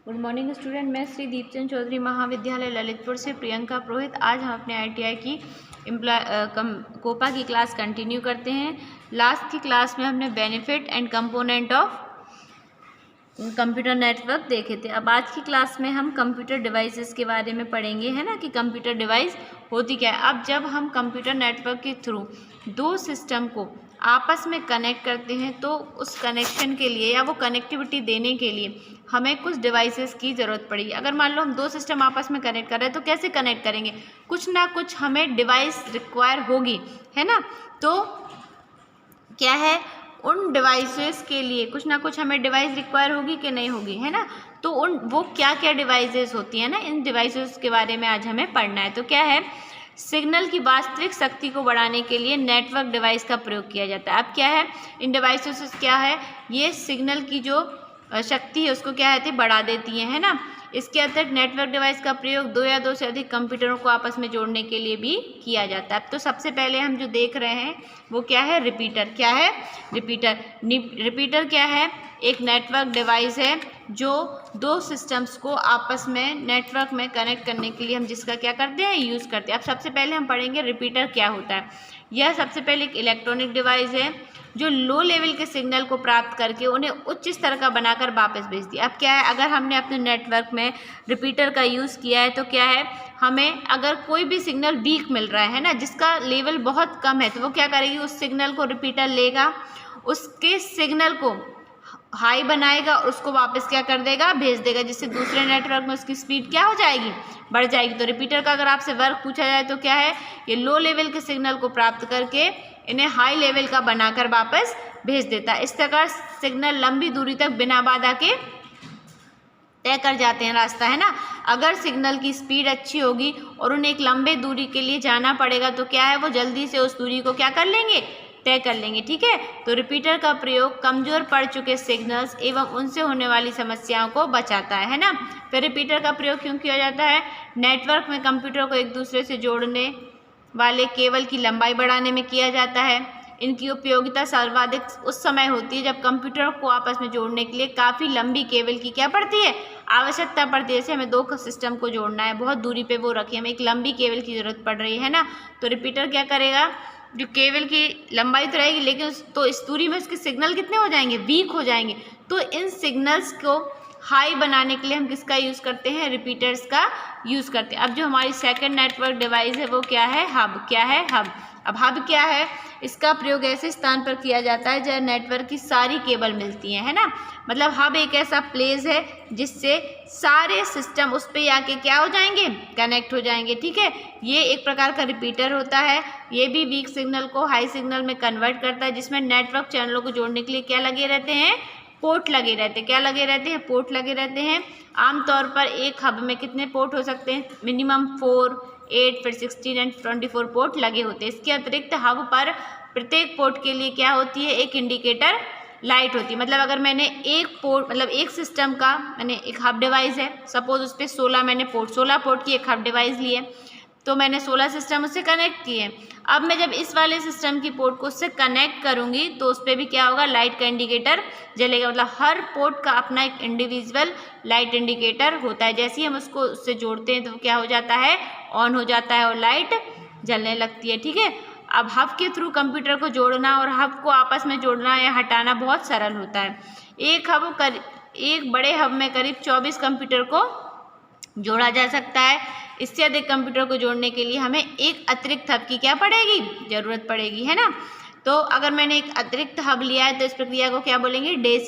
Good morning student, मैं श्री दीपचंद चौधरी महाविद्यालय ललितपुर से प्रियंका पुरोहित। आज हम अपने आईटीआई की कोपा की क्लास कंटिन्यू करते हैं। लास्ट की क्लास में हमने benefit and component of computer network देखे थे। अब आज की क्लास में हम कंप्यूटर डिवाइसेस के बारे में पढ़ेंगे, है ना, कि कंप्यूटर डिवाइस होती क्या है। अब जब हम कंप्यूटर नेटवर्क के थ्रू दो सिस्टम को आपस में कनेक्ट करते हैं तो उस कनेक्शन के लिए या वो कनेक्टिविटी देने के लिए हमें कुछ डिवाइसेस की ज़रूरत पड़ेगी। अगर मान लो हम दो सिस्टम आपस में कनेक्ट कर रहे हैं तो कैसे कनेक्ट करेंगे, कुछ ना कुछ हमें डिवाइस रिक्वायर होगी, है ना। तो क्या है, उन डिवाइसेस के लिए कुछ ना कुछ हमें डिवाइस रिक्वायर होगी कि नहीं होगी, है ना। तो वो क्या क्या डिवाइसेस होती हैं ना, इन डिवाइसेस के बारे में आज हमें पढ़ना है। तो क्या है, सिग्नल की वास्तविक शक्ति को बढ़ाने के लिए नेटवर्क डिवाइस का प्रयोग किया जाता है। अब क्या है, इन डिवाइसेस से क्या है, ये सिग्नल की जो शक्ति है उसको क्या है, बढ़ा देती है ना। इसके अतिरिक्त नेटवर्क डिवाइस का प्रयोग दो या दो से अधिक कंप्यूटरों को आपस में जोड़ने के लिए भी किया जाता है। अब तो सबसे पहले हम जो देख रहे हैं वो क्या है, रिपीटर। क्या है, रिपीटर। रिपीटर क्या है, एक नेटवर्क डिवाइस है जो दो सिस्टम्स को आपस में नेटवर्क में कनेक्ट करने के लिए हम जिसका क्या करते हैं, यूज़ करते हैं। अब सबसे पहले हम पढ़ेंगे रिपीटर क्या होता है। यह सबसे पहले एक इलेक्ट्रॉनिक डिवाइस है जो लो लेवल के सिग्नल को प्राप्त करके उन्हें उच्च स्तर का बनाकर वापस भेज दिया। अब क्या है, अगर हमने अपने नेटवर्क में रिपीटर का यूज़ किया है तो क्या है, हमें अगर कोई भी सिग्नल वीक मिल रहा है ना, जिसका लेवल बहुत कम है, तो वो क्या करेगी, उस सिग्नल को रिपीटर लेगा, उसके सिग्नल को हाई बनाएगा और उसको वापस क्या कर देगा, भेज देगा, जिससे दूसरे नेटवर्क में उसकी स्पीड क्या हो जाएगी, बढ़ जाएगी। तो रिपीटर का अगर आपसे वर्क पूछा जाए तो क्या है, ये लो लेवल के सिग्नल को प्राप्त करके इन्हें हाई लेवल का बनाकर वापस भेज देता है। इस प्रकार सिग्नल लंबी दूरी तक बिना बाधा के तय कर जाते हैं रास्ता, है ना। अगर सिग्नल की स्पीड अच्छी होगी और उन्हें एक लंबे दूरी के लिए जाना पड़ेगा तो क्या है, वो जल्दी से उस दूरी को क्या कर लेंगे, तय कर लेंगे, ठीक है। तो रिपीटर का प्रयोग कमजोर पड़ चुके सिग्नल्स एवं उनसे होने वाली समस्याओं को बचाता है ना। फिर रिपीटर का प्रयोग क्यों किया जाता है, नेटवर्क में कंप्यूटर को एक दूसरे से जोड़ने वाले केबल की लंबाई बढ़ाने में किया जाता है। इनकी उपयोगिता सर्वाधिक उस समय होती है जब कंप्यूटर को आपस में जोड़ने के लिए काफ़ी लंबी केबल की क्या पड़ती है, आवश्यकता पड़ती है। जैसे हमें दो सिस्टम को जोड़ना है, बहुत दूरी पे वो रखी है, हमें एक लंबी केबल की ज़रूरत पड़ रही है ना। तो रिपीटर क्या करेगा, जो केबल की लंबाई तो रहेगी लेकिन तो इस दूरी में उसके सिग्नल कितने हो जाएंगे, वीक हो जाएंगे। तो इन सिग्नल्स को हाई बनाने के लिए हम किसका यूज़ करते हैं, रिपीटर्स का यूज़ करते हैं। अब जो हमारी सेकंड नेटवर्क डिवाइस है वो क्या है, हब। क्या है, हब। अब हब क्या है, इसका प्रयोग ऐसे स्थान पर किया जाता है जहाँ नेटवर्क की सारी केबल मिलती हैं, है ना। मतलब हब एक ऐसा प्लेस है जिससे सारे सिस्टम उस पर आके क्या हो जाएंगे, कनेक्ट हो जाएंगे, ठीक है। ये एक प्रकार का रिपीटर होता है। ये भी वीक सिग्नल को हाई सिग्नल में कन्वर्ट करता है, जिसमें नेटवर्क चैनलों को जोड़ने के लिए क्या लगे रहते हैं, पोर्ट लगे रहते हैं। क्या लगे रहते हैं, पोर्ट लगे रहते हैं। आमतौर पर एक हब में कितने पोर्ट हो सकते हैं, मिनिमम 4, 8, फिर 16 एंड 24 पोर्ट लगे होते हैं। इसके अतिरिक्त हब पर प्रत्येक पोर्ट के लिए क्या होती है, एक इंडिकेटर लाइट होती है। मतलब अगर मैंने एक पोर्ट, मतलब एक सिस्टम का मैंने एक हब डिवाइस है, सपोज उस पर 16 पोर्ट की एक हब डिवाइस ली है, तो मैंने 16 सिस्टम उससे कनेक्ट किए। अब मैं जब इस वाले सिस्टम की पोर्ट को उससे कनेक्ट करूँगी तो उस पर भी क्या होगा, लाइट का इंडिकेटर जलेगा। मतलब हर पोर्ट का अपना एक इंडिविजुअल लाइट इंडिकेटर होता है। जैसे ही हम उसको उससे जोड़ते हैं तो क्या हो जाता है, ऑन हो जाता है और लाइट जलने लगती है, ठीक है। अब हब के थ्रू कंप्यूटर को जोड़ना और हब को आपस में जोड़ना या हटाना बहुत सरल होता है। एक बड़े हब में करीब 24 कंप्यूटर को जोड़ा जा सकता है। इससे अधिक कंप्यूटर को जोड़ने के लिए हमें एक अतिरिक्त हब की क्या पड़ेगी, ज़रूरत पड़ेगी, है ना। तो अगर मैंने एक अतिरिक्त हब लिया है तो इस प्रक्रिया को क्या बोलेंगे, डेसी